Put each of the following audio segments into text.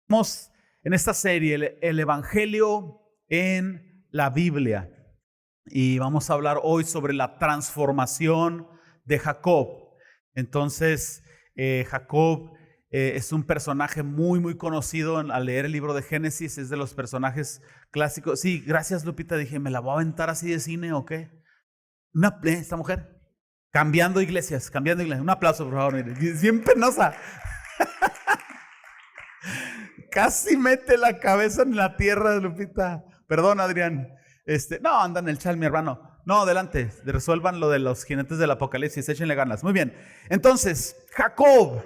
Estamos en esta serie, el Evangelio en la Biblia, y vamos a hablar hoy sobre la transformación de Jacob. Entonces, Jacob es un personaje muy conocido al leer el libro de Génesis. Es de los personajes clásicos. Sí, gracias, Lupita. Dije, ¿me la voy a aventar así de cine o qué? Esta mujer, cambiando iglesias. Un aplauso, por favor. Mire. Es bien penosa. Casi mete la cabeza en la tierra, Lupita. Perdón, Adrián. No, anda en el chal, mi hermano. No, adelante, resuelvan lo de los jinetes del apocalipsis, échenle ganas. Muy bien. Entonces, Jacob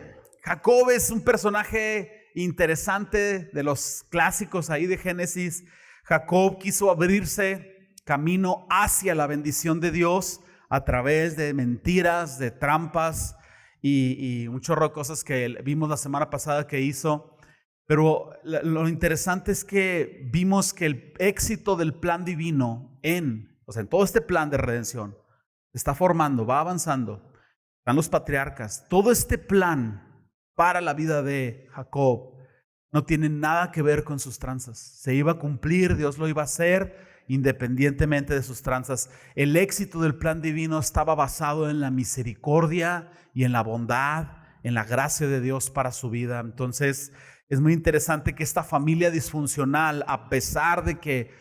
es un personaje interesante de los clásicos ahí de Génesis. Jacob quiso abrirse camino hacia la bendición de Dios a través de mentiras, de trampas y un chorro de cosas que vimos la semana pasada que hizo. Pero lo interesante es que vimos que el éxito del plan divino en todo este plan de redención está formando, va avanzando. Están los patriarcas. Todo este plan para la vida de Jacob no tiene nada que ver con sus tranzas. Se iba a cumplir, Dios lo iba a hacer independientemente de sus tranzas. El éxito del plan divino estaba basado en la misericordia y en la bondad, en la gracia de Dios para su vida. Entonces, es muy interesante que esta familia disfuncional, a pesar de que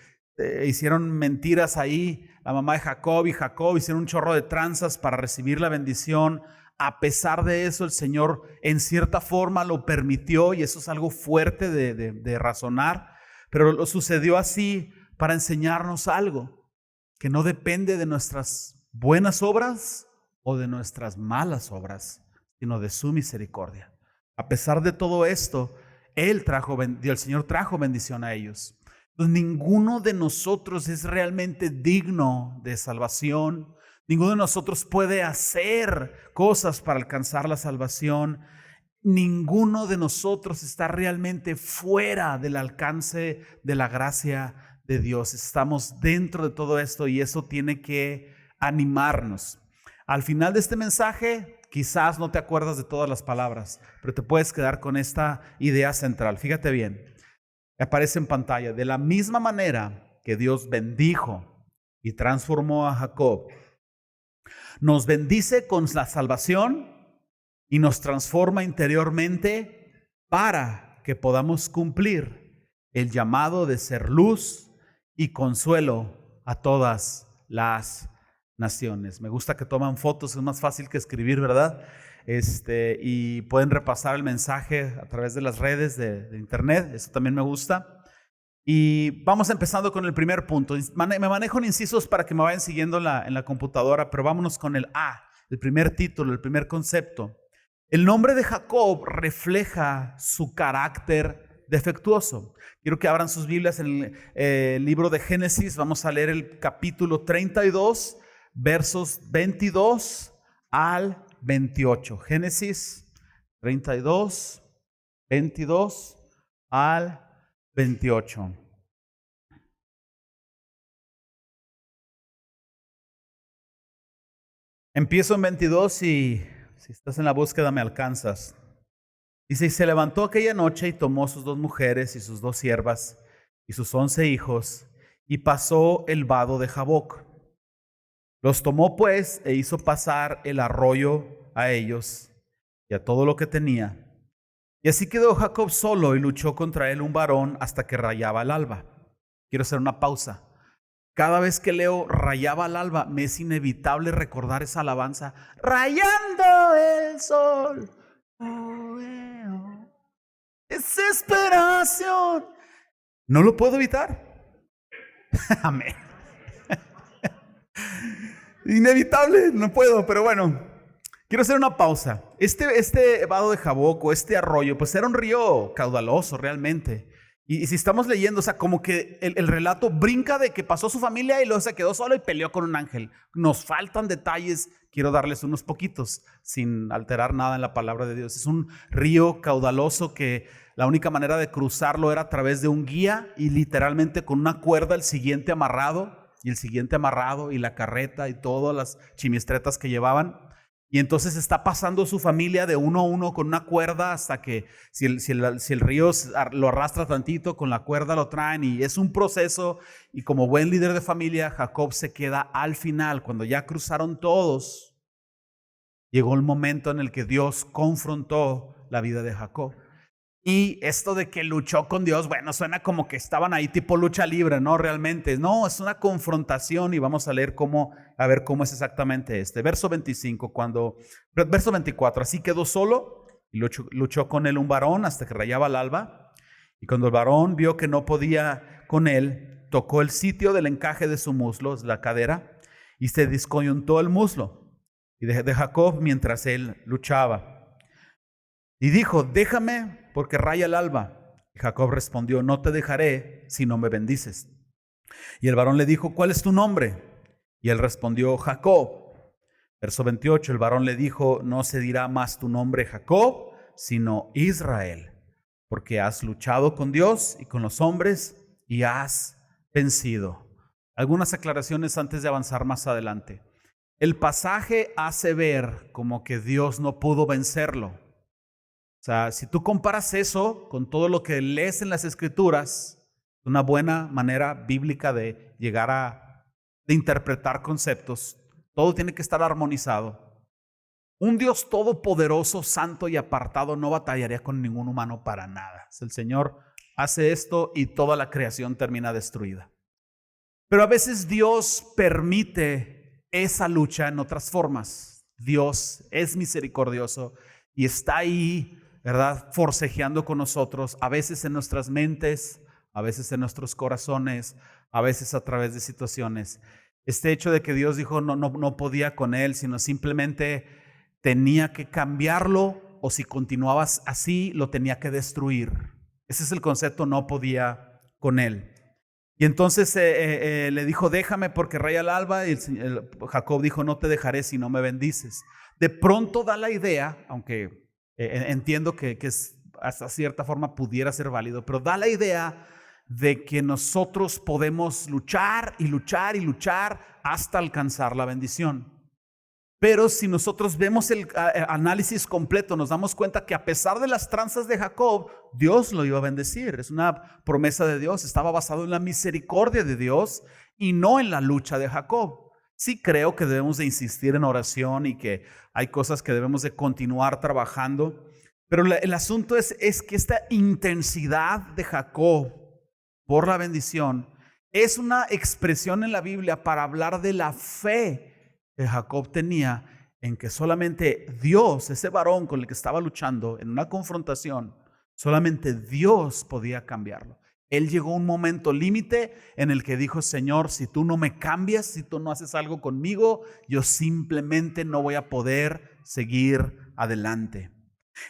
hicieron mentiras ahí, la mamá de Jacob y Jacob hicieron un chorro de tranzas para recibir la bendición, a pesar de eso el Señor en cierta forma lo permitió, y eso es algo fuerte de razonar, pero lo sucedió así para enseñarnos algo, que no depende de nuestras buenas obras o de nuestras malas obras, sino de su misericordia. A pesar de todo esto, el Señor trajo bendición a ellos. Entonces, ninguno de nosotros es realmente digno de salvación. Ninguno de nosotros puede hacer cosas para alcanzar la salvación. Ninguno de nosotros está realmente fuera del alcance de la gracia de Dios. Estamos dentro de todo esto y eso tiene que animarnos. Al final de este mensaje, quizás no te acuerdas de todas las palabras, pero te puedes quedar con esta idea central. Fíjate bien, aparece en pantalla. De la misma manera que Dios bendijo y transformó a Jacob, nos bendice con la salvación y nos transforma interiormente para que podamos cumplir el llamado de ser luz y consuelo a todas las naciones. Me gusta que toman fotos, es más fácil que escribir, ¿verdad? Y pueden repasar el mensaje a través de las redes de internet, eso también me gusta. Y vamos empezando con el primer punto. Me manejo en incisos para que me vayan siguiendo en la computadora, pero vámonos con el primer título, el primer concepto. El nombre de Jacob refleja su carácter defectuoso. Quiero que abran sus Biblias en el libro de Génesis. Vamos a leer el capítulo 32, versos 22 al 28. Génesis 32, 22 al 28. Empiezo en 22 y si estás en la búsqueda me alcanzas. Dice, y se levantó aquella noche y tomó sus 2 mujeres y sus 2 siervas y sus 11 hijos y pasó el vado de Jaboc. Los tomó pues e hizo pasar el arroyo a ellos y a todo lo que tenía. Y así quedó Jacob solo y luchó contra él un varón hasta que rayaba el alba. Quiero hacer una pausa. Cada vez que leo rayaba el alba, me es inevitable recordar esa alabanza. Rayando el sol. Desesperación. No lo puedo evitar. Amén. Inevitable, no puedo, pero bueno, quiero hacer una pausa. Este vado de Jaboc o este arroyo, pues era un río caudaloso realmente. Y si estamos leyendo, como que el relato brinca de que pasó su familia y luego se quedó solo y peleó con un ángel. Nos faltan detalles, quiero darles unos poquitos, sin alterar nada en la palabra de Dios. Es un río caudaloso que la única manera de cruzarlo era a través de un guía y literalmente con una cuerda el siguiente amarrado y el siguiente amarrado y la carreta y todas las chimistretas que llevaban. Y entonces está pasando su familia de uno a uno con una cuerda hasta que si el río lo arrastra tantito, con la cuerda lo traen y es un proceso. Y como buen líder de familia, Jacob se queda al final, cuando ya cruzaron todos. Llegó el momento en el que Dios confrontó la vida de Jacob. Y esto de que luchó con Dios, bueno, suena como que estaban ahí tipo lucha libre, ¿no? Realmente, no, es una confrontación y vamos a leer a ver cómo es exactamente este. Verso 25, verso 24, así quedó solo y luchó con él un varón hasta que rayaba el alba. Y cuando el varón vio que no podía con él, tocó el sitio del encaje de su muslo, la cadera, y se descoyuntó el muslo y de Jacob mientras él luchaba. Y dijo, déjame porque raya el alba. Y Jacob respondió, no te dejaré si no me bendices. Y el varón le dijo, ¿cuál es tu nombre? Y él respondió, Jacob. Verso 28, el varón le dijo, no se dirá más tu nombre Jacob, sino Israel, porque has luchado con Dios y con los hombres y has vencido. Algunas aclaraciones antes de avanzar más adelante. El pasaje hace ver como que Dios no pudo vencerlo. O sea, si tú comparas eso con todo lo que lees en las Escrituras, una buena manera bíblica de llegar de interpretar conceptos, todo tiene que estar armonizado. Un Dios todopoderoso, santo y apartado no batallaría con ningún humano para nada. El Señor hace esto y toda la creación termina destruida. Pero a veces Dios permite esa lucha en otras formas. Dios es misericordioso y está ahí, ¿verdad?, forcejeando con nosotros, a veces en nuestras mentes, a veces en nuestros corazones, a veces a través de situaciones. Este hecho de que Dios dijo no podía con él, sino simplemente tenía que cambiarlo, o si continuabas así, lo tenía que destruir. Ese es el concepto, no podía con él. Y entonces le dijo, déjame porque raya el alba. Y Jacob dijo, no te dejaré si no me bendices. De pronto da la idea, aunque entiendo que hasta cierta forma pudiera ser válido, pero da la idea de que nosotros podemos luchar y luchar y luchar hasta alcanzar la bendición. Pero si nosotros vemos el análisis completo, nos damos cuenta que a pesar de las tranzas de Jacob, Dios lo iba a bendecir. Es una promesa de Dios, estaba basado en la misericordia de Dios y no en la lucha de Jacob. Sí creo que debemos de insistir en oración y que hay cosas que debemos de continuar trabajando, pero el asunto es que esta intensidad de Jacob por la bendición es una expresión en la Biblia para hablar de la fe que Jacob tenía en que solamente Dios, ese varón con el que estaba luchando en una confrontación, solamente Dios podía cambiarlo. Él llegó a un momento límite en el que dijo, Señor, si tú no me cambias, si tú no haces algo conmigo, yo simplemente no voy a poder seguir adelante.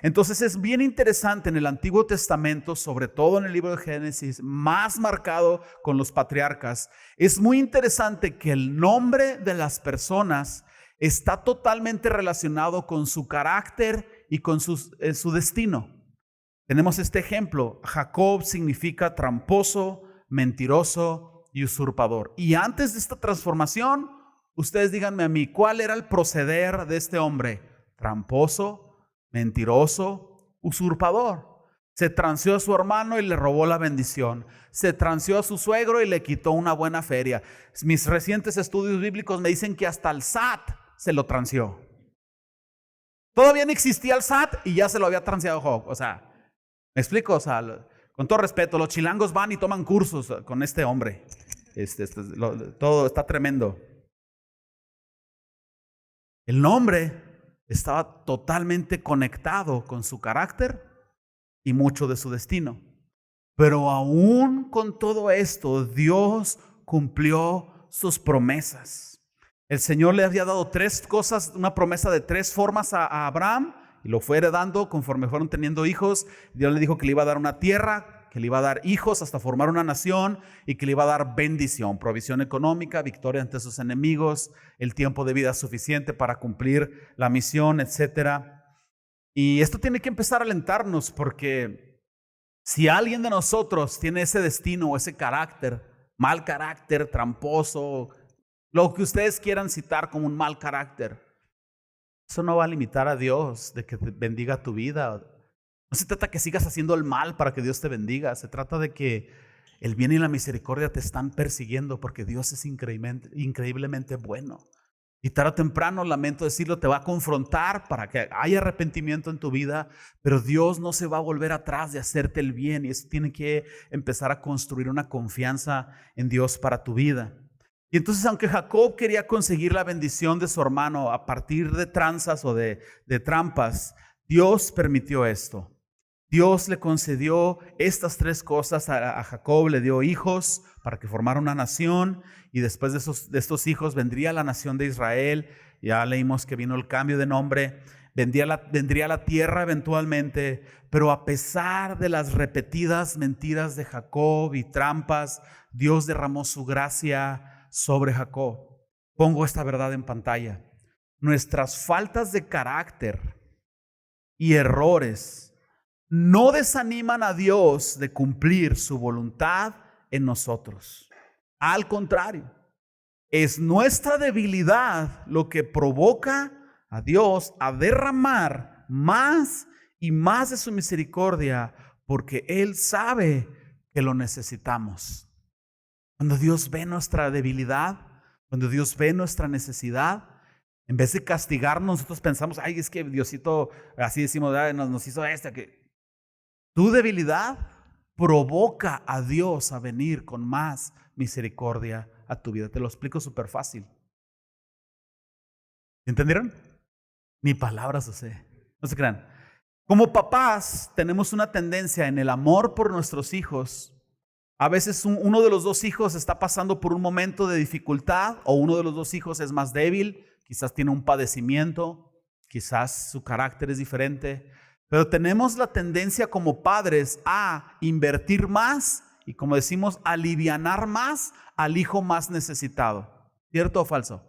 Entonces es bien interesante en el Antiguo Testamento, sobre todo en el libro de Génesis, más marcado con los patriarcas. Es muy interesante que el nombre de las personas está totalmente relacionado con su carácter y con su destino. Tenemos este ejemplo. Jacob significa tramposo, mentiroso y usurpador. Y antes de esta transformación, ustedes díganme a mí, ¿cuál era el proceder de este hombre? Tramposo, mentiroso, usurpador. Se transeó a su hermano y le robó la bendición. Se transeó a su suegro y le quitó una buena feria. Mis recientes estudios bíblicos me dicen que hasta el SAT se lo transeó. Todavía no existía el SAT y ya se lo había transeado Job. O sea, ¿me explico? O sea, con todo respeto, los chilangos van y toman cursos con este hombre. Todo está tremendo. El nombre estaba totalmente conectado con su carácter y mucho de su destino. Pero aún con todo esto, Dios cumplió sus promesas. El Señor le había dado 3 cosas, una promesa de 3 formas a Abraham, y lo fue heredando conforme fueron teniendo hijos. Dios le dijo que le iba a dar una tierra, que le iba a dar hijos hasta formar una nación y que le iba a dar bendición, provisión económica, victoria ante sus enemigos, el tiempo de vida suficiente para cumplir la misión, etc. Y esto tiene que empezar a alentarnos, porque si alguien de nosotros tiene ese destino o ese carácter, mal carácter, tramposo, lo que ustedes quieran citar como un mal carácter, Eso no va a limitar a Dios de que te bendiga tu vida. No se trata que sigas haciendo el mal para que Dios te bendiga. Se trata de que el bien y la misericordia te están persiguiendo porque Dios es increíblemente bueno. Y tarde o temprano, lamento decirlo, te va a confrontar para que haya arrepentimiento en tu vida, pero Dios no se va a volver atrás de hacerte el bien, y eso tiene que empezar a construir una confianza en Dios para tu vida. Y entonces, aunque Jacob quería conseguir la bendición de su hermano a partir de tranzas o de trampas, Dios permitió esto. Dios le concedió estas tres cosas a Jacob. Le dio hijos para que formara una nación, y después de estos hijos vendría la nación de Israel. Ya leímos que vino el cambio de nombre. Vendría la tierra eventualmente, pero a pesar de las repetidas mentiras de Jacob y trampas, Dios derramó su gracia sobre Jacob. Pongo esta verdad en pantalla. Nuestras faltas de carácter y errores no desaniman a Dios de cumplir su voluntad en nosotros. Al contrario, es nuestra debilidad lo que provoca a Dios a derramar más y más de su misericordia, porque Él sabe que lo necesitamos. Cuando Dios ve nuestra debilidad, cuando Dios ve nuestra necesidad, en vez de castigarnos, nosotros pensamos, ay, es que Diosito, así decimos, nos hizo que tu debilidad provoca a Dios a venir con más misericordia a tu vida. Te lo explico súper fácil. ¿Entendieron? Ni palabras usé. No se crean. Como papás tenemos una tendencia en el amor por nuestros hijos. A veces uno de los dos hijos está pasando por un momento de dificultad, o uno de los dos hijos es más débil, quizás tiene un padecimiento, quizás su carácter es diferente. Pero tenemos la tendencia como padres a invertir más y, como decimos, alivianar más al hijo más necesitado. ¿Cierto o falso?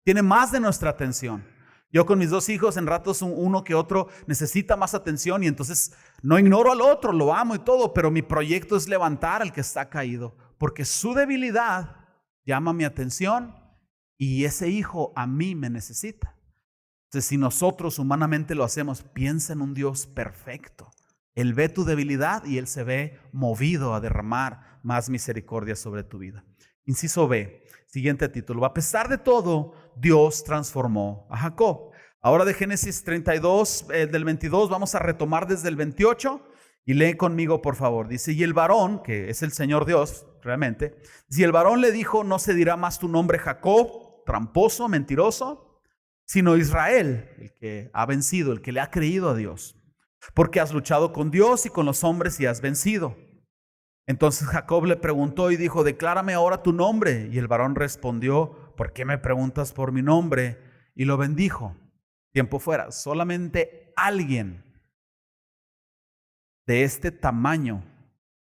Tiene más de nuestra atención. Yo con mis dos hijos, en ratos uno que otro necesita más atención, y entonces no ignoro al otro, lo amo y todo, pero mi proyecto es levantar al que está caído, porque su debilidad llama mi atención y ese hijo a mí me necesita. Entonces, si nosotros humanamente lo hacemos, piensa en un Dios perfecto. Él ve tu debilidad y Él se ve movido a derramar más misericordia sobre tu vida. Inciso B, siguiente título. A pesar de todo, Dios transformó a Jacob. Ahora de Génesis 32, del 22, vamos a retomar desde el 28 y lee conmigo, por favor. Dice, y el varón, que es el Señor Dios, realmente, si el varón le dijo, no se dirá más tu nombre Jacob, tramposo, mentiroso, sino Israel, el que ha vencido, el que le ha creído a Dios, porque has luchado con Dios y con los hombres y has vencido. Entonces Jacob le preguntó y dijo, declárame ahora tu nombre. Y el varón respondió, ¿por qué me preguntas por mi nombre? Y lo bendijo. Tiempo fuera. Solamente alguien de este tamaño,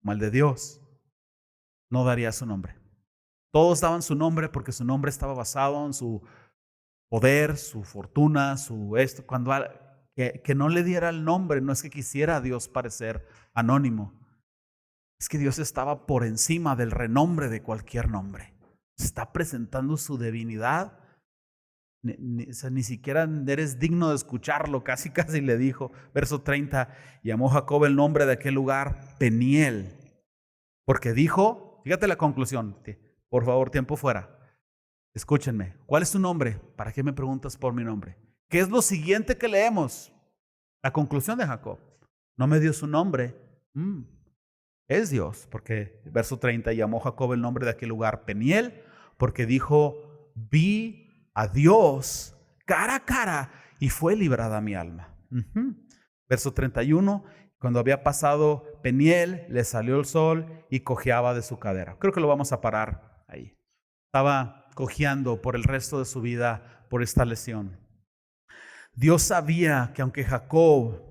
como el de Dios, no daría su nombre. Todos daban su nombre porque su nombre estaba basado en su poder, su fortuna, su esto. Cuando que no le diera el nombre, no es que quisiera a Dios parecer anónimo, es que Dios estaba por encima del renombre de cualquier nombre. Se está presentando su divinidad. Ni siquiera eres digno de escucharlo, casi le dijo. Verso 30, llamó Jacob el nombre de aquel lugar Peniel, porque dijo, fíjate la conclusión, por favor, tiempo fuera. Escúchenme, ¿cuál es tu nombre? ¿Para qué me preguntas por mi nombre? ¿Qué es lo siguiente que leemos? La conclusión de Jacob. No me dio su nombre. Es Dios, porque verso 30, llamó Jacob el nombre de aquel lugar Peniel, porque dijo, vi a Dios cara a cara y fue librada mi alma. Verso 31, cuando había pasado Peniel, le salió el sol y cojeaba de su cadera. Creo que lo vamos a parar ahí. Estaba cojeando por el resto de su vida por esta lesión. Dios sabía que aunque Jacob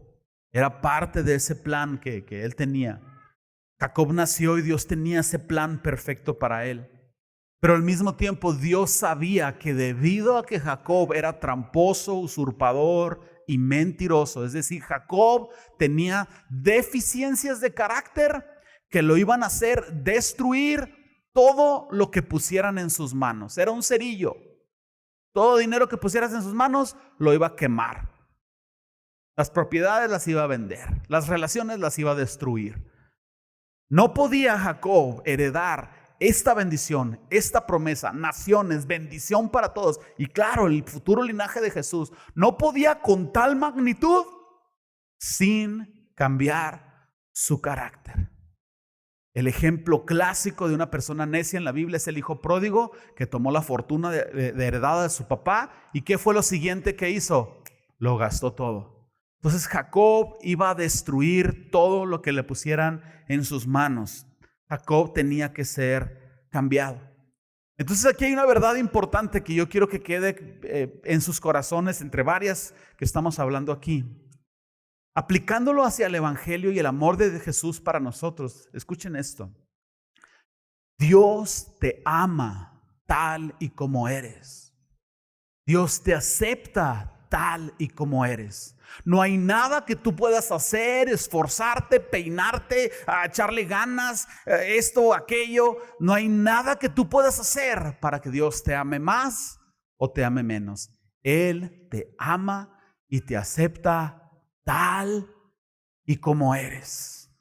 era parte de ese plan que él tenía, Jacob nació y Dios tenía ese plan perfecto para él. Pero al mismo tiempo Dios sabía que debido a que Jacob era tramposo, usurpador y mentiroso, es decir, Jacob tenía deficiencias de carácter que lo iban a hacer destruir todo lo que pusieran en sus manos. Era un cerillo. Todo dinero que pusieras en sus manos lo iba a quemar. Las propiedades las iba a vender. Las relaciones las iba a destruir. No podía Jacob heredar esta bendición, esta promesa, naciones, bendición para todos. Y claro, el futuro linaje de Jesús no podía con tal magnitud sin cambiar su carácter. El ejemplo clásico de una persona necia en la Biblia es el hijo pródigo que tomó la fortuna de heredada de su papá. ¿Y qué fue lo siguiente que hizo? Lo gastó todo. Entonces Jacob iba a destruir todo lo que le pusieran en sus manos. Jacob tenía que ser cambiado. Entonces aquí hay una verdad importante que yo quiero que quede en sus corazones, entre varias que estamos hablando aquí. Aplicándolo hacia el evangelio y el amor de Jesús para nosotros, escuchen esto. Dios te ama tal y como eres. Dios te acepta tal y como eres. No hay nada que tú puedas hacer, esforzarte, peinarte, echarle ganas, esto, aquello. No hay nada que tú puedas hacer para que Dios te ame más o te ame menos. Él te ama y te acepta tal y como eres.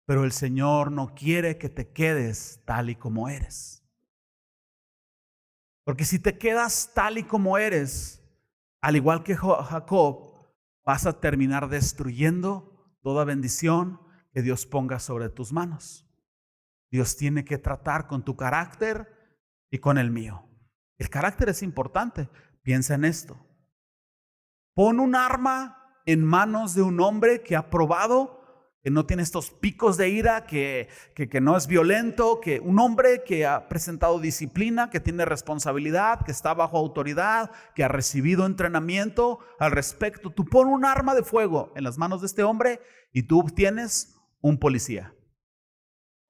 Pero el Señor no quiere que te quedes tal y como eres. Porque si te quedas tal y como eres, al igual que Jacob, vas a terminar destruyendo toda bendición que Dios ponga sobre tus manos. Dios tiene que tratar con tu carácter y con el mío. El carácter es importante. Piensa en esto. Pon un arma en manos de un hombre que ha probado, que no tiene estos picos de ira, que no es violento, que un hombre que ha presentado disciplina, que tiene responsabilidad, que está bajo autoridad, que ha recibido entrenamiento al respecto. Tú pon un arma de fuego en las manos de este hombre y tú obtienes un policía.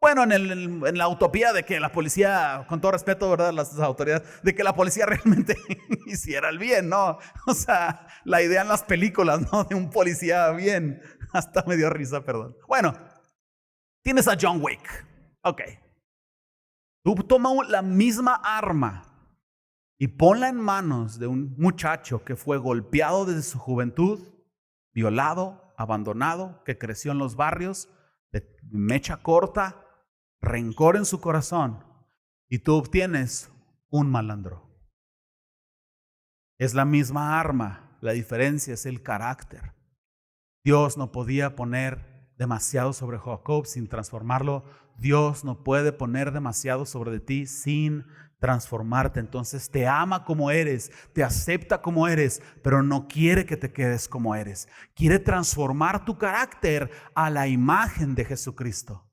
Bueno, en la utopía de que la policía, con todo respeto, ¿verdad?, las autoridades, de que la policía realmente hiciera el bien, ¿no? O sea, la idea en las películas, ¿no?, de un policía bien. Hasta me dio risa, perdón. Bueno, tienes a John Wick. Ok. Tú toma la misma arma y ponla en manos de un muchacho que fue golpeado desde su juventud, violado, abandonado, que creció en los barrios, de mecha corta, rencor en su corazón, y tú obtienes un malandro. Es la misma arma, la diferencia es el carácter. Dios no podía poner demasiado sobre Jacob sin transformarlo. Dios no puede poner demasiado sobre ti sin transformarte. Entonces te ama como eres, te acepta como eres, pero no quiere que te quedes como eres. Quiere transformar tu carácter a la imagen de Jesucristo.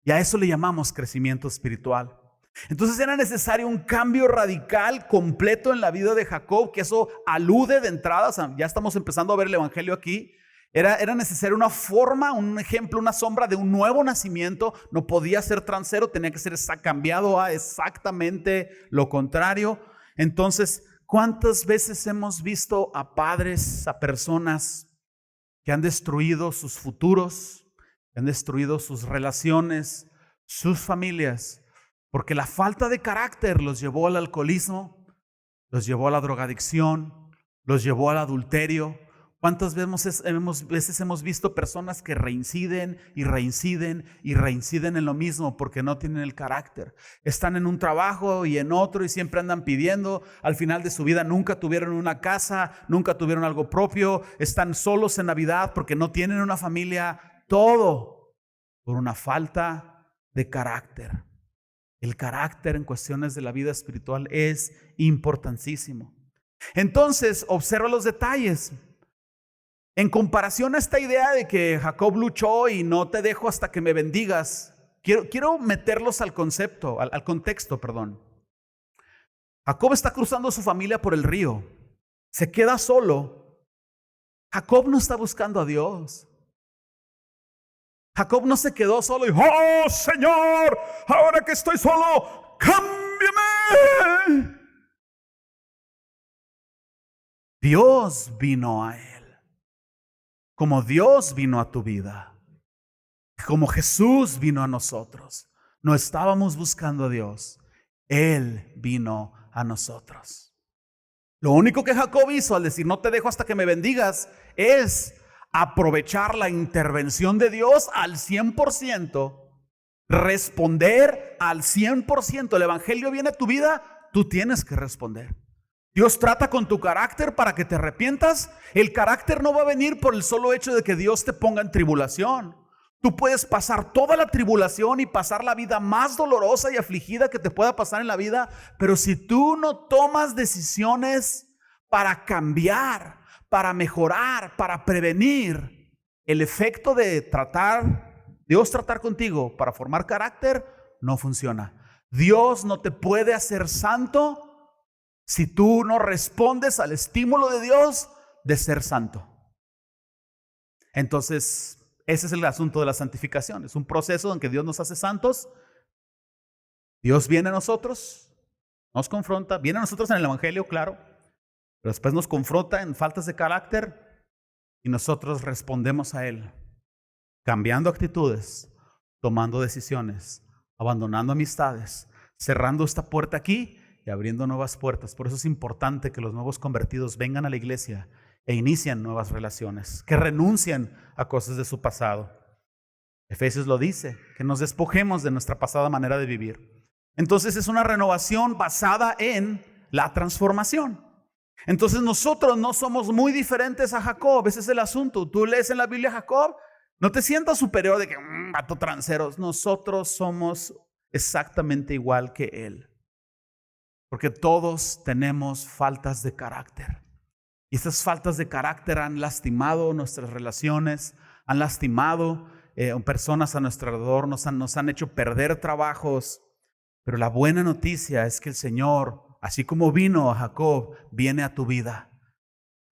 Y a eso le llamamos crecimiento espiritual. Entonces era necesario un cambio radical, completo en la vida de Jacob, que eso alude de entrada, o sea, ya estamos empezando a ver el evangelio aquí. Era necesaria una forma, un ejemplo, una sombra de un nuevo nacimiento. No podía ser transero, tenía que ser cambiado a exactamente lo contrario. Entonces, ¿cuántas veces hemos visto a padres, a personas que han destruido sus futuros, que han destruido sus relaciones, sus familias, porque la falta de carácter los llevó al alcoholismo, los llevó a la drogadicción, los llevó al adulterio? ¿Cuántas veces hemos visto personas que reinciden y reinciden y reinciden en lo mismo porque no tienen el carácter? Están en un trabajo y en otro y siempre andan pidiendo. Al final de su vida nunca tuvieron una casa, nunca tuvieron algo propio. Están solos en Navidad porque no tienen una familia. Todo por una falta de carácter. El carácter en cuestiones de la vida espiritual es importantísimo. Entonces, observa los detalles. En comparación a esta idea de que Jacob luchó y no te dejo hasta que me bendigas, quiero meterlos al contexto. Jacob está cruzando su familia por el río. Se queda solo. Jacob no está buscando a Dios. Jacob no se quedó solo y ¡oh, Señor! Ahora que estoy solo, ¡cámbiame! Dios vino a él. Como Dios vino a tu vida, como Jesús vino a nosotros. No estábamos buscando a Dios, Él vino a nosotros. Lo único que Jacob hizo al decir no te dejo hasta que me bendigas es aprovechar la intervención de Dios al 100%, responder al 100%. El evangelio viene a tu vida, tú tienes que responder. Dios trata con tu carácter para que te arrepientas. El carácter no va a venir por el solo hecho de que Dios te ponga en tribulación. Tú puedes pasar toda la tribulación y pasar la vida más dolorosa y afligida que te pueda pasar en la vida, pero si tú no tomas decisiones para cambiar, para mejorar, para prevenir, el efecto de Dios tratar contigo para formar carácter no funciona. Dios no te puede hacer santo si tú no respondes al estímulo de Dios de ser santo. Entonces, ese es el asunto de la santificación. Es un proceso en que Dios nos hace santos. Dios viene a nosotros, nos confronta, viene a nosotros en el evangelio, claro, pero después nos confronta en faltas de carácter y nosotros respondemos a Él, cambiando actitudes, tomando decisiones, abandonando amistades, cerrando esta puerta aquí y abriendo nuevas puertas. Por eso es importante que los nuevos convertidos vengan a la iglesia e inician nuevas relaciones, que renuncien a cosas de su pasado. Efesios lo dice, que nos despojemos de nuestra pasada manera de vivir. Entonces es una renovación basada en la transformación. Entonces nosotros no somos muy diferentes a Jacob, ese es el asunto. Tú lees en la Biblia a Jacob, no te sientas superior de que vato transeros. Nosotros somos exactamente igual que él, porque todos tenemos faltas de carácter. Y estas faltas de carácter han lastimado nuestras relaciones, han lastimado personas a nuestro alrededor, nos han hecho perder trabajos. Pero la buena noticia es que el Señor, así como vino a Jacob, viene a tu vida.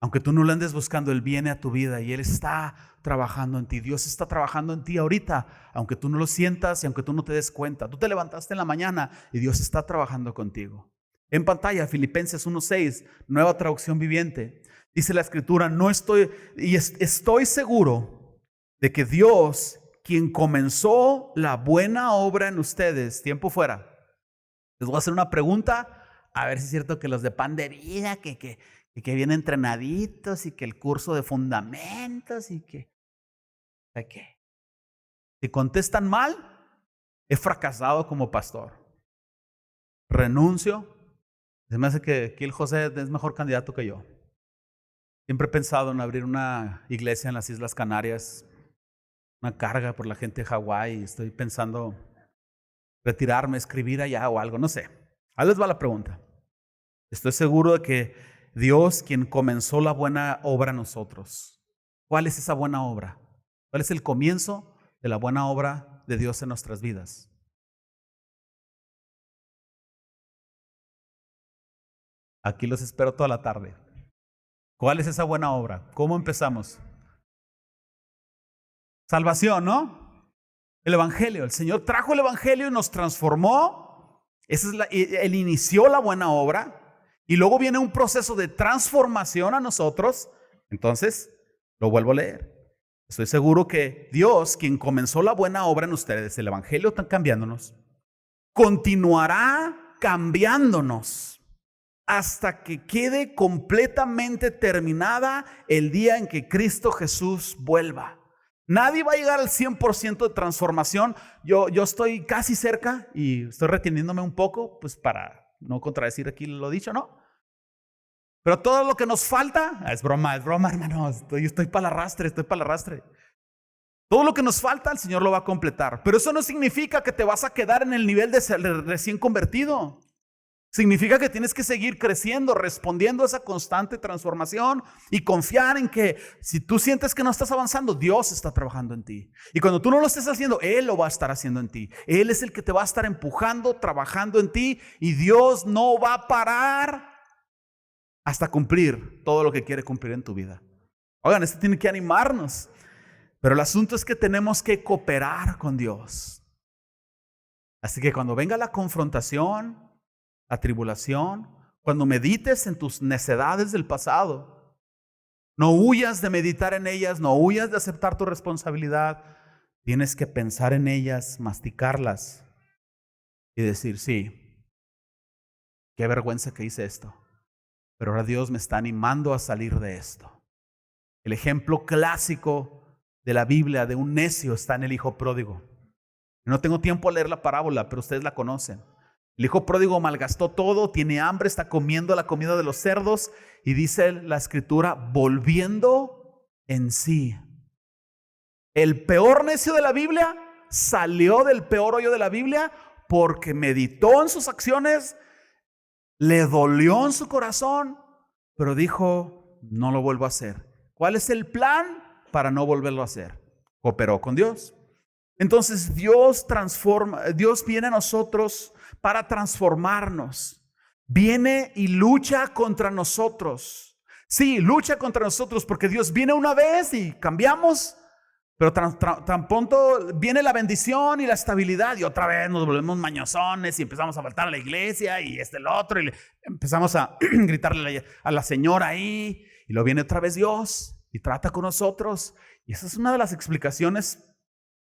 Aunque tú no lo andes buscando, Él viene a tu vida y Él está trabajando en ti. Dios está trabajando en ti ahorita, aunque tú no lo sientas y aunque tú no te des cuenta. Tú te levantaste en la mañana y Dios está trabajando contigo. En pantalla, Filipenses 1:6, nueva traducción viviente. Dice la escritura, estoy seguro de que Dios, quien comenzó la buena obra en ustedes, tiempo fuera. Les voy a hacer una pregunta, a ver si es cierto que los de Pan de Vida, que vienen entrenaditos y que el curso de fundamentos y que... Si contestan mal, he fracasado como pastor. Renuncio. Se me hace que aquí el José es mejor candidato que yo. Siempre he pensado en abrir una iglesia en las Islas Canarias, una carga por la gente de Hawái. Estoy pensando retirarme, escribir allá o algo, no sé. Ahí les va la pregunta. Estoy seguro de que Dios, quien comenzó la buena obra en nosotros. ¿Cuál es esa buena obra? ¿Cuál es el comienzo de la buena obra de Dios en nuestras vidas? Aquí los espero toda la tarde. ¿Cuál es esa buena obra? ¿Cómo empezamos? Salvación, ¿no? El evangelio. El Señor trajo el evangelio y nos transformó. Él inició la buena obra y luego viene un proceso de transformación a nosotros. Entonces, lo vuelvo a leer. Estoy seguro que Dios, quien comenzó la buena obra en ustedes, el evangelio está cambiándonos, continuará cambiándonos hasta que quede completamente terminada el día en que Cristo Jesús vuelva. Nadie va a llegar al 100% de transformación. Yo estoy casi cerca y estoy reteniéndome un poco, pues para no contradecir aquí lo dicho, ¿no? Pero todo lo que nos falta, es broma, hermanos. Yo estoy para el arrastre. Todo lo que nos falta, el Señor lo va a completar. Pero eso no significa que te vas a quedar en el nivel de ser recién convertido. Significa que tienes que seguir creciendo, respondiendo a esa constante transformación y confiar en que si tú sientes que no estás avanzando, Dios está trabajando en ti. Y cuando tú no lo estés haciendo, Él lo va a estar haciendo en ti. Él es el que te va a estar empujando, trabajando en ti, y Dios no va a parar hasta cumplir todo lo que quiere cumplir en tu vida. Oigan, esto tiene que animarnos. Pero el asunto es que tenemos que cooperar con Dios. Así que cuando venga la confrontación, la tribulación, cuando medites en tus necedades del pasado, no huyas de meditar en ellas, no huyas de aceptar tu responsabilidad. Tienes que pensar en ellas, masticarlas y decir, sí, qué vergüenza que hice esto, pero ahora Dios me está animando a salir de esto. El ejemplo clásico de la Biblia de un necio está en el hijo pródigo. No tengo tiempo a leer la parábola, pero ustedes la conocen. El hijo pródigo malgastó todo, tiene hambre, está comiendo la comida de los cerdos y dice la escritura, volviendo en sí. El peor necio de la Biblia salió del peor hoyo de la Biblia porque meditó en sus acciones, le dolió en su corazón, pero dijo, no lo vuelvo a hacer. ¿Cuál es el plan para no volverlo a hacer? Cooperó con Dios. Entonces Dios viene a nosotros para transformarnos. Viene y lucha contra nosotros. Sí, lucha contra nosotros porque Dios viene una vez y cambiamos, pero tan pronto viene la bendición y la estabilidad y otra vez nos volvemos mañosones y empezamos a faltar a la iglesia y el otro y empezamos a gritarle a la señora ahí y luego viene otra vez Dios y trata con nosotros. Y esa es una de las explicaciones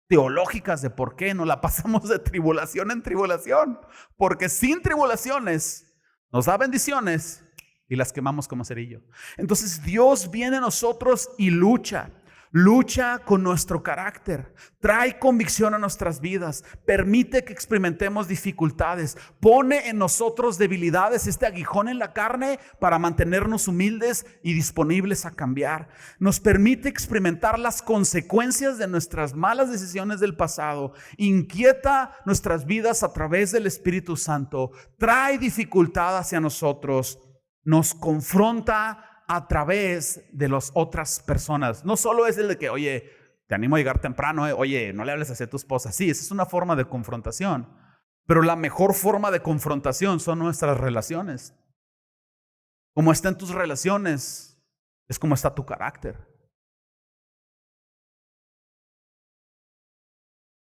teológicas de por qué nos la pasamos de tribulación en tribulación, porque sin tribulaciones nos da bendiciones y las quemamos como cerillo. Entonces Dios viene a nosotros y lucha con nuestro carácter, trae convicción a nuestras vidas, permite que experimentemos dificultades, pone en nosotros debilidades, este aguijón en la carne para mantenernos humildes y disponibles a cambiar. Nos permite experimentar las consecuencias de nuestras malas decisiones del pasado, inquieta nuestras vidas a través del Espíritu Santo, trae dificultad hacia nosotros, nos confronta a través de las otras personas. No solo es el de que, oye, te animo a llegar temprano, oye, no le hables así a tu esposa. Sí, esa es una forma de confrontación, pero la mejor forma de confrontación son nuestras relaciones. Como están tus relaciones, es como está tu carácter.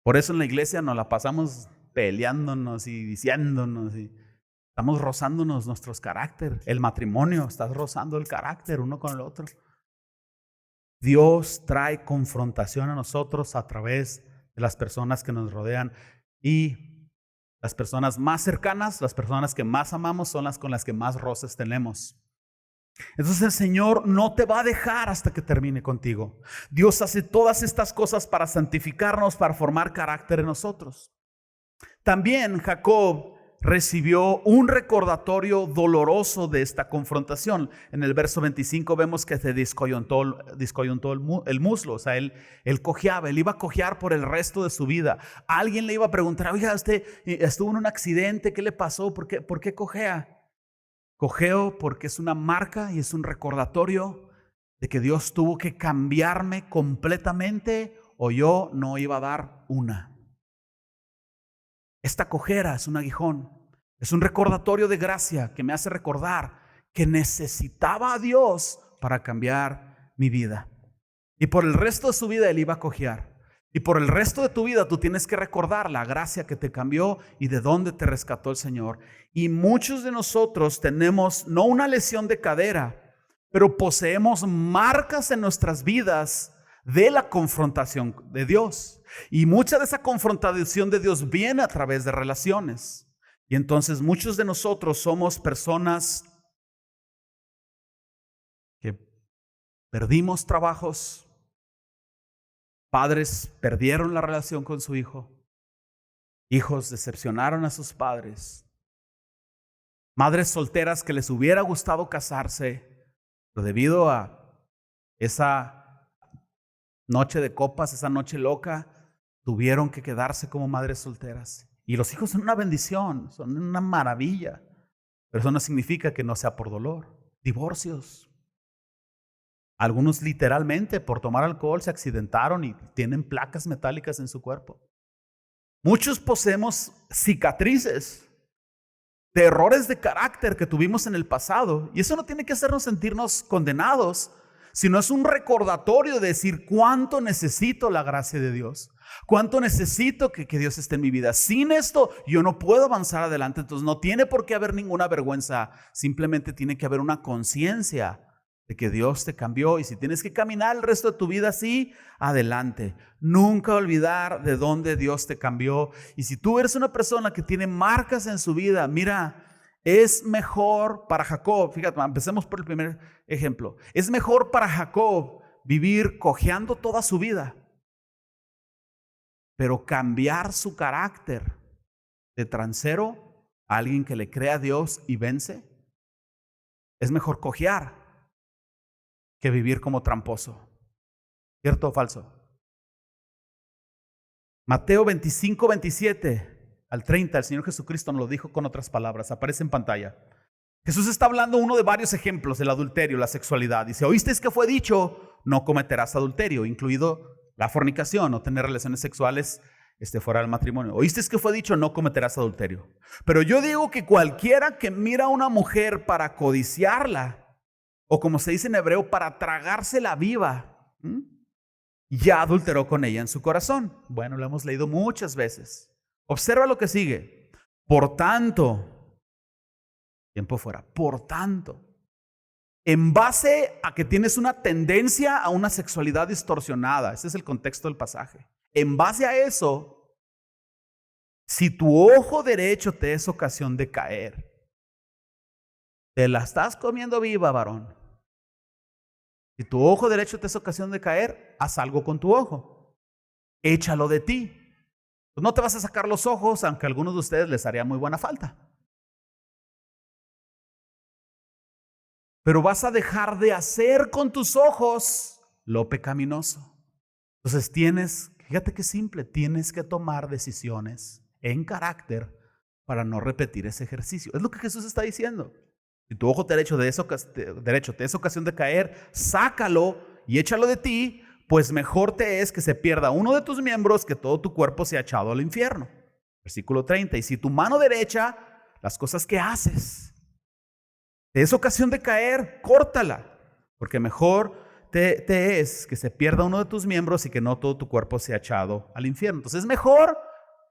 Por eso en la iglesia nos la pasamos peleándonos y diciéndonos y estamos rozándonos nuestros caracteres. El matrimonio, estás rozando el carácter uno con el otro. Dios trae confrontación a nosotros a través de las personas que nos rodean. Y las personas más cercanas, las personas que más amamos, son las con las que más roces tenemos. Entonces el Señor no te va a dejar hasta que termine contigo. Dios hace todas estas cosas para santificarnos, para formar carácter en nosotros. También Jacob recibió un recordatorio doloroso de esta confrontación. En el verso 25 vemos que se descoyuntó el muslo. O sea, él cojeaba, él iba a cojear por el resto de su vida. Alguien le iba a preguntar, oiga, usted estuvo en un accidente, ¿qué le pasó? ¿Por qué cojea? Cojeo porque es una marca y es un recordatorio de que Dios tuvo que cambiarme completamente o yo no iba a dar una. Esta cojera es un aguijón, es un recordatorio de gracia que me hace recordar que necesitaba a Dios para cambiar mi vida. Y por el resto de su vida él iba a cojear. Y por el resto de tu vida tú tienes que recordar la gracia que te cambió y de dónde te rescató el Señor. Y muchos de nosotros tenemos no una lesión de cadera, pero poseemos marcas en nuestras vidas de la confrontación de Dios. Y mucha de esa confrontación de Dios viene a través de relaciones. Y entonces muchos de nosotros somos personas que perdimos trabajos, padres perdieron la relación con su hijo, hijos decepcionaron a sus padres, madres solteras que les hubiera gustado casarse, pero debido a esa noche de copas, esa noche loca, tuvieron que quedarse como madres solteras. Y los hijos son una bendición, son una maravilla, pero eso no significa que no sea por dolor. Divorcios. Algunos literalmente por tomar alcohol se accidentaron y tienen placas metálicas en su cuerpo. Muchos poseemos cicatrices de errores de carácter que tuvimos en el pasado, y eso no tiene que hacernos sentirnos condenados, sino es un recordatorio de decir cuánto necesito la gracia de Dios, cuánto necesito que Dios esté en mi vida. Sin esto yo no puedo avanzar adelante. Entonces no tiene por qué haber ninguna vergüenza, simplemente tiene que haber una conciencia de que Dios te cambió, y si tienes que caminar el resto de tu vida así, adelante. Nunca olvidar de dónde Dios te cambió. Y si tú eres una persona que tiene marcas en su vida, mira, Es mejor para Jacob, fíjate, empecemos por el primer ejemplo. Es mejor para Jacob vivir cojeando toda su vida, pero cambiar su carácter de transero a alguien que le cree a Dios y vence. Es mejor cojear que vivir como tramposo. ¿Cierto o falso? Mateo 25, 27 al 30, el Señor Jesucristo nos lo dijo con otras palabras. Aparece en pantalla. Jesús está hablando uno de varios ejemplos del adulterio, la sexualidad. Dice, oísteis que fue dicho, no cometerás adulterio, incluido la fornicación o tener relaciones sexuales fuera del matrimonio. Oísteis que fue dicho, no cometerás adulterio. Pero yo digo que cualquiera que mira a una mujer para codiciarla, o como se dice en hebreo, para tragársela viva, ya adulteró con ella en su corazón. Bueno, lo hemos leído muchas veces. Observa lo que sigue. Por tanto, tiempo fuera, por tanto, en base a que tienes una tendencia a una sexualidad distorsionada, ese es el contexto del pasaje. En base a eso, si tu ojo derecho te es ocasión de caer, te la estás comiendo viva, varón. Si tu ojo derecho te es ocasión de caer, haz algo con tu ojo. Échalo de ti. Pues no te vas a sacar los ojos, aunque a algunos de ustedes les haría muy buena falta. Pero vas a dejar de hacer con tus ojos lo pecaminoso. Entonces fíjate qué simple, tienes que tomar decisiones en carácter para no repetir ese ejercicio. Es lo que Jesús está diciendo. Si tu ojo derecho te es ocasión de caer, sácalo y échalo de ti, pues mejor te es que se pierda uno de tus miembros que todo tu cuerpo sea echado al infierno. Versículo 30, y si tu mano derecha, las cosas que haces, te es ocasión de caer, córtala, porque mejor te es que se pierda uno de tus miembros y que no todo tu cuerpo sea echado al infierno. Entonces es mejor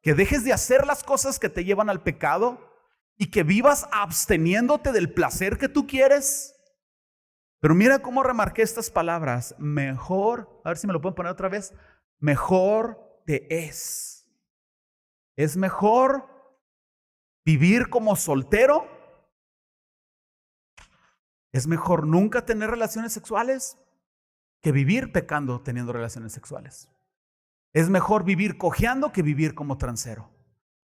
que dejes de hacer las cosas que te llevan al pecado y que vivas absteniéndote del placer que tú quieres. Pero mira cómo remarqué estas palabras. Mejor, a ver si me lo pueden poner otra vez. Mejor te es. Es mejor vivir como soltero. Es mejor nunca tener relaciones sexuales que vivir pecando teniendo relaciones sexuales. Es mejor vivir cojeando que vivir como transero.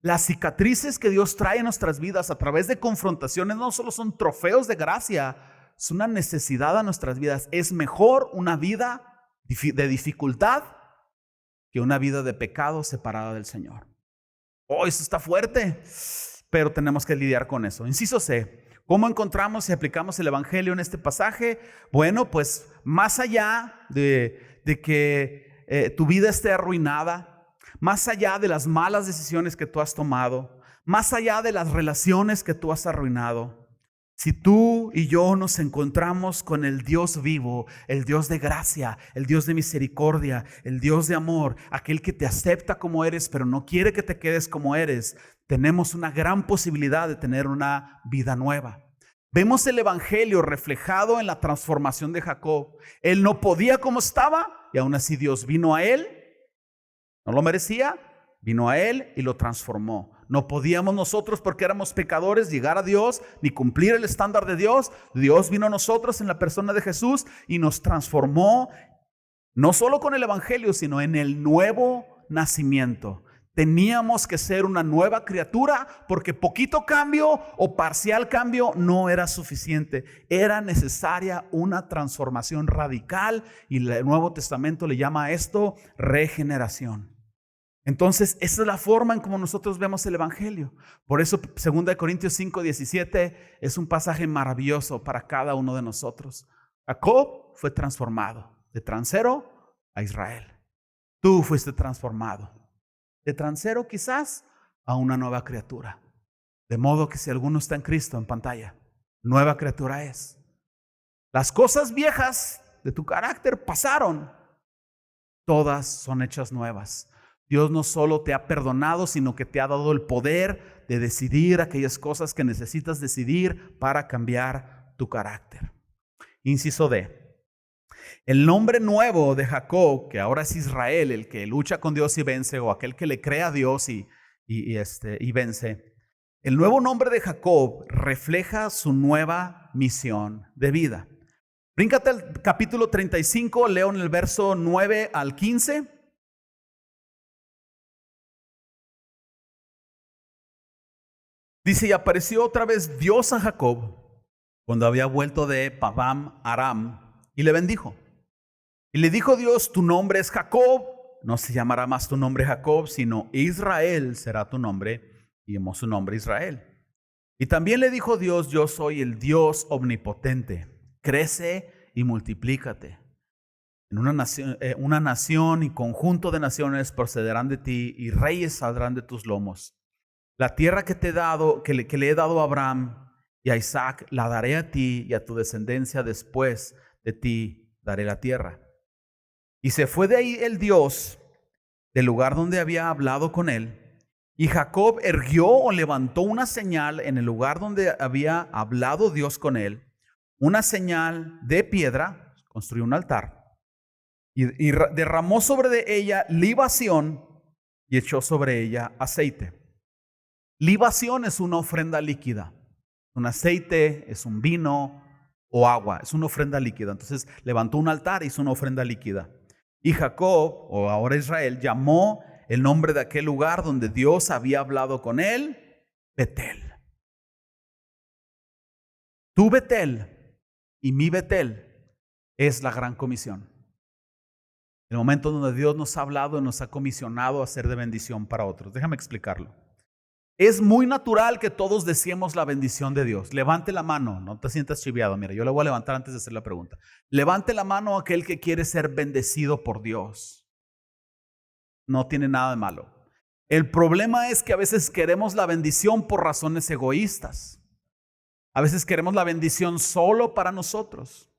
Las cicatrices que Dios trae en nuestras vidas a través de confrontaciones no solo son trofeos de gracia, es una necesidad a nuestras vidas. Es mejor una vida de dificultad que una vida de pecado separada del Señor. Oh, eso está fuerte, pero tenemos que lidiar con eso. Inciso C. ¿Cómo encontramos y aplicamos el Evangelio en este pasaje? Bueno, pues más allá de que tu vida esté arruinada, más allá de las malas decisiones que tú has tomado, más allá de las relaciones que tú has arruinado, si tú y yo nos encontramos con el Dios vivo, el Dios de gracia, el Dios de misericordia, el Dios de amor, aquel que te acepta como eres, pero no quiere que te quedes como eres, tenemos una gran posibilidad de tener una vida nueva. Vemos el Evangelio reflejado en la transformación de Jacob. Él no podía como estaba y aún así Dios vino a él. No lo merecía, vino a él y lo transformó. No podíamos nosotros, porque éramos pecadores, llegar a Dios ni cumplir el estándar de Dios. Dios vino a nosotros en la persona de Jesús y nos transformó, no solo con el Evangelio, sino en el nuevo nacimiento. Teníamos que ser una nueva criatura porque poquito cambio o parcial cambio no era suficiente. Era necesaria una transformación radical y el Nuevo Testamento le llama a esto regeneración. Entonces, esa es la forma en cómo nosotros vemos el Evangelio. Por eso 2 Corintios 5:17 es un pasaje maravilloso para cada uno de nosotros. Jacob fue transformado de transero a Israel. Tú fuiste transformado de transero quizás a una nueva criatura. De modo que si alguno está en Cristo en pantalla, nueva criatura es. Las cosas viejas de tu carácter pasaron. Todas son hechas nuevas. Dios no solo te ha perdonado, sino que te ha dado el poder de decidir aquellas cosas que necesitas decidir para cambiar tu carácter. Inciso D. El nombre nuevo de Jacob, que ahora es Israel, el que lucha con Dios y vence, o aquel que le cree a Dios y vence, El nuevo nombre de Jacob refleja su nueva misión de vida. Bríncate al capítulo 35, leo en el verso 9 al 15. Dice, y apareció otra vez Dios a Jacob cuando había vuelto de Padán Aram y le bendijo. Y le dijo Dios, tu nombre es Jacob, no se llamará más tu nombre Jacob, sino Israel será tu nombre, y llamó su nombre Israel. Y también le dijo Dios, yo soy el Dios omnipotente, crece y multiplícate. En una nación y conjunto de naciones procederán de ti, y reyes saldrán de tus lomos. La tierra que te he dado, que le he dado a Abraham y a Isaac, la daré a ti y a tu descendencia después de ti daré la tierra. Y se fue de ahí el Dios del lugar donde había hablado con él. Y Jacob erguió o levantó una señal en el lugar donde había hablado Dios con él, una señal de piedra, construyó un altar, y derramó sobre ella libación y echó sobre ella aceite. Libación es una ofrenda líquida. Un aceite es un vino o agua, es una ofrenda líquida. Entonces levantó un altar y hizo una ofrenda líquida. Y Jacob, o ahora Israel, llamó el nombre de aquel lugar donde Dios había hablado con él, Betel. Tu Betel y mi Betel es la gran comisión. El momento donde Dios nos ha hablado y nos ha comisionado a ser de bendición para otros. Déjame explicarlo. Es muy natural que todos deseemos la bendición de Dios. Levante la mano, no te sientas chiviado. Mira, yo la voy a levantar antes de hacer la pregunta. Levante la mano aquel que quiere ser bendecido por Dios. No tiene nada de malo. El problema es que a veces queremos la bendición por razones egoístas. A veces queremos la bendición solo para nosotros.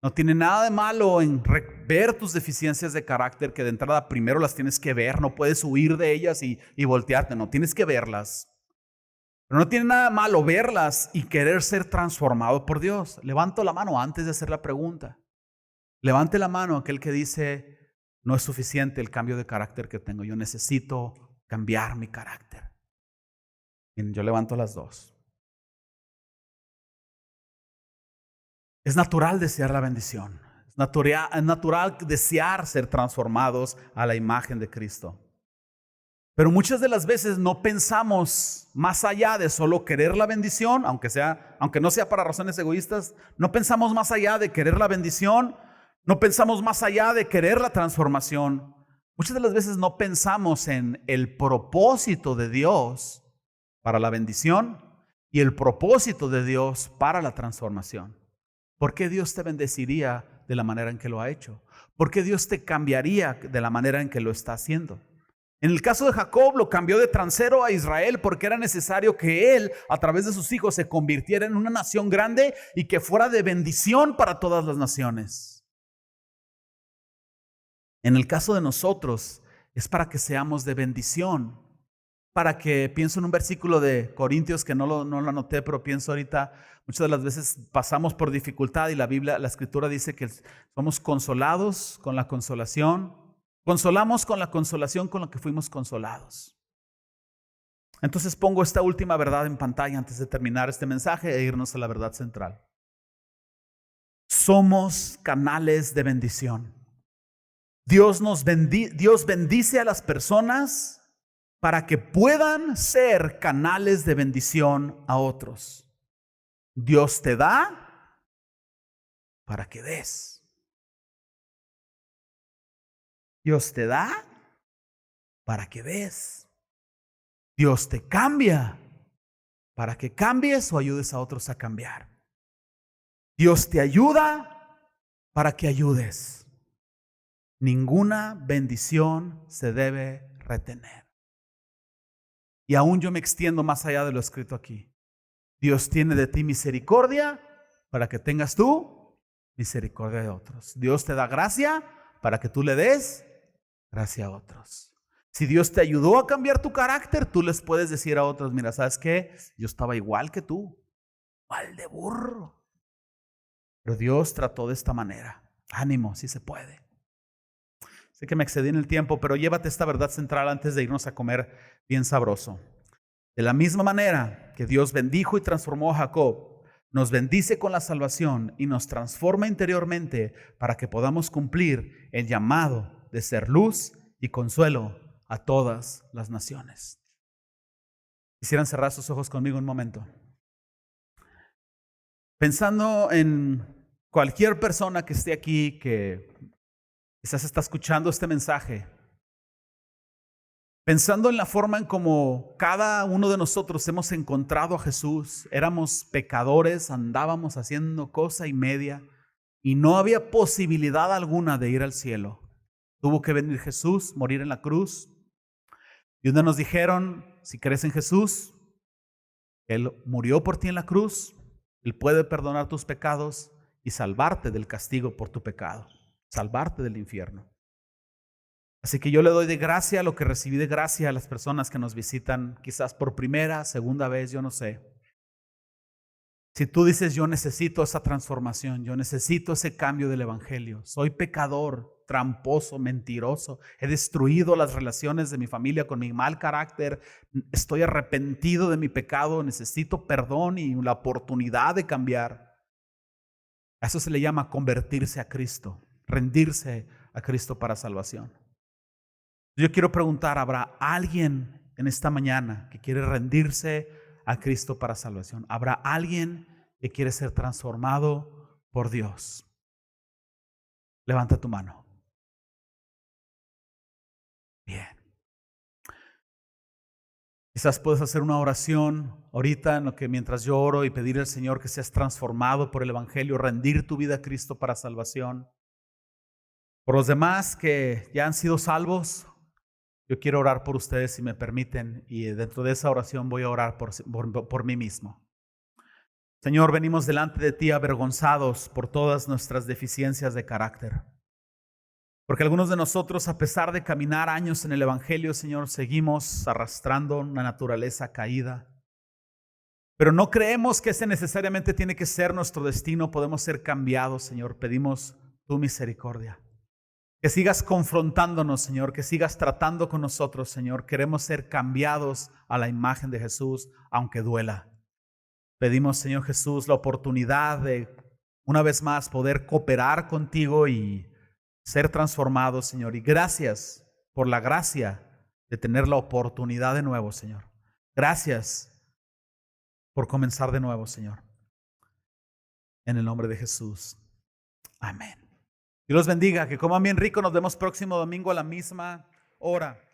No tiene nada de malo en ver tus deficiencias de carácter, que de entrada primero las tienes que ver, no puedes huir de ellas y voltearte, no, tienes que verlas. Pero no tiene nada de malo verlas y querer ser transformado por Dios. Levanto la mano antes de hacer la pregunta. Levante la mano aquel que dice, no es suficiente el cambio de carácter que tengo, yo necesito cambiar mi carácter. Bien, yo levanto las dos. Es natural desear la bendición. Es natural desear ser transformados a la imagen de Cristo. Pero muchas de las veces no pensamos más allá de solo querer la bendición, aunque no sea para razones egoístas. No pensamos más allá de querer la bendición. No pensamos más allá de querer la transformación. Muchas de las veces no pensamos en el propósito de Dios para la bendición y el propósito de Dios para la transformación. ¿Por qué Dios te bendeciría de la manera en que lo ha hecho? ¿Por qué Dios te cambiaría de la manera en que lo está haciendo? En el caso de Jacob lo cambió de transero a Israel porque era necesario que él, a través de sus hijos, se convirtiera en una nación grande y que fuera de bendición para todas las naciones. En el caso de nosotros es para que seamos de bendición. Para que, pienso en un versículo de Corintios que no lo anoté, pero pienso ahorita, muchas de las veces pasamos por dificultad y la escritura dice que somos consolados con la consolación, consolamos con la consolación con la que fuimos consolados. Entonces pongo esta última verdad en pantalla antes de terminar este mensaje e irnos a la verdad central. Somos canales de bendición. Dios bendice a las personas para que puedan ser canales de bendición a otros. Dios te da para que des. Dios te da para que des. Dios te cambia para que cambies o ayudes a otros a cambiar. Dios te ayuda para que ayudes. Ninguna bendición se debe retener. Y aún yo me extiendo más allá de lo escrito aquí. Dios tiene de ti misericordia para que tengas tú misericordia de otros. Dios te da gracia para que tú le des gracia a otros. Si Dios te ayudó a cambiar tu carácter, tú les puedes decir a otros, mira, ¿sabes qué? Yo estaba igual que tú, igual de burro. Pero Dios trató de esta manera. Ánimo, sí se puede. Sé que me excedí en el tiempo, pero llévate esta verdad central antes de irnos a comer bien sabroso. De la misma manera que Dios bendijo y transformó a Jacob, nos bendice con la salvación y nos transforma interiormente para que podamos cumplir el llamado de ser luz y consuelo a todas las naciones. Quisieran cerrar sus ojos conmigo un momento. Pensando en cualquier persona que esté aquí que quizás está escuchando este mensaje, pensando en la forma en cómo cada uno de nosotros hemos encontrado a Jesús, éramos pecadores, andábamos haciendo cosa y media y no había posibilidad alguna de ir al cielo. Tuvo que venir Jesús, morir en la cruz. Y un día nos dijeron, si crees en Jesús, Él murió por ti en la cruz, Él puede perdonar tus pecados y salvarte del castigo por tu pecado, salvarte del infierno. Así que yo le doy de gracia lo que recibí de gracia a las personas que nos visitan, quizás por primera, segunda vez, yo no sé. Si tú dices, yo necesito esa transformación, yo necesito ese cambio del evangelio, soy pecador, tramposo, mentiroso, he destruido las relaciones de mi familia con mi mal carácter, estoy arrepentido de mi pecado, necesito perdón y la oportunidad de cambiar. A eso se le llama convertirse a Cristo, rendirse a Cristo para salvación. Yo quiero preguntar, ¿habrá alguien en esta mañana que quiere rendirse a Cristo para salvación? ¿Habrá alguien que quiere ser transformado por Dios? Levanta tu mano. Bien. Quizás puedes hacer una oración ahorita en lo que mientras yo oro y pedir al Señor que seas transformado por el evangelio, rendir tu vida a Cristo para salvación. Por los demás que ya han sido salvos, yo quiero orar por ustedes si me permiten, y dentro de esa oración voy a orar por mí mismo. Señor, venimos delante de ti avergonzados por todas nuestras deficiencias de carácter. Porque algunos de nosotros, a pesar de caminar años en el evangelio, Señor, seguimos arrastrando una naturaleza caída. Pero no creemos que ese necesariamente tiene que ser nuestro destino. Podemos ser cambiados, Señor. Pedimos tu misericordia. Que sigas confrontándonos, Señor, que sigas tratando con nosotros, Señor. Queremos ser cambiados a la imagen de Jesús, aunque duela. Pedimos, Señor Jesús, la oportunidad de, una vez más, poder cooperar contigo y ser transformados, Señor. Y gracias por la gracia de tener la oportunidad de nuevo, Señor. Gracias por comenzar de nuevo, Señor. En el nombre de Jesús. Amén. Dios los bendiga, que coman bien rico. Nos vemos próximo domingo a la misma hora.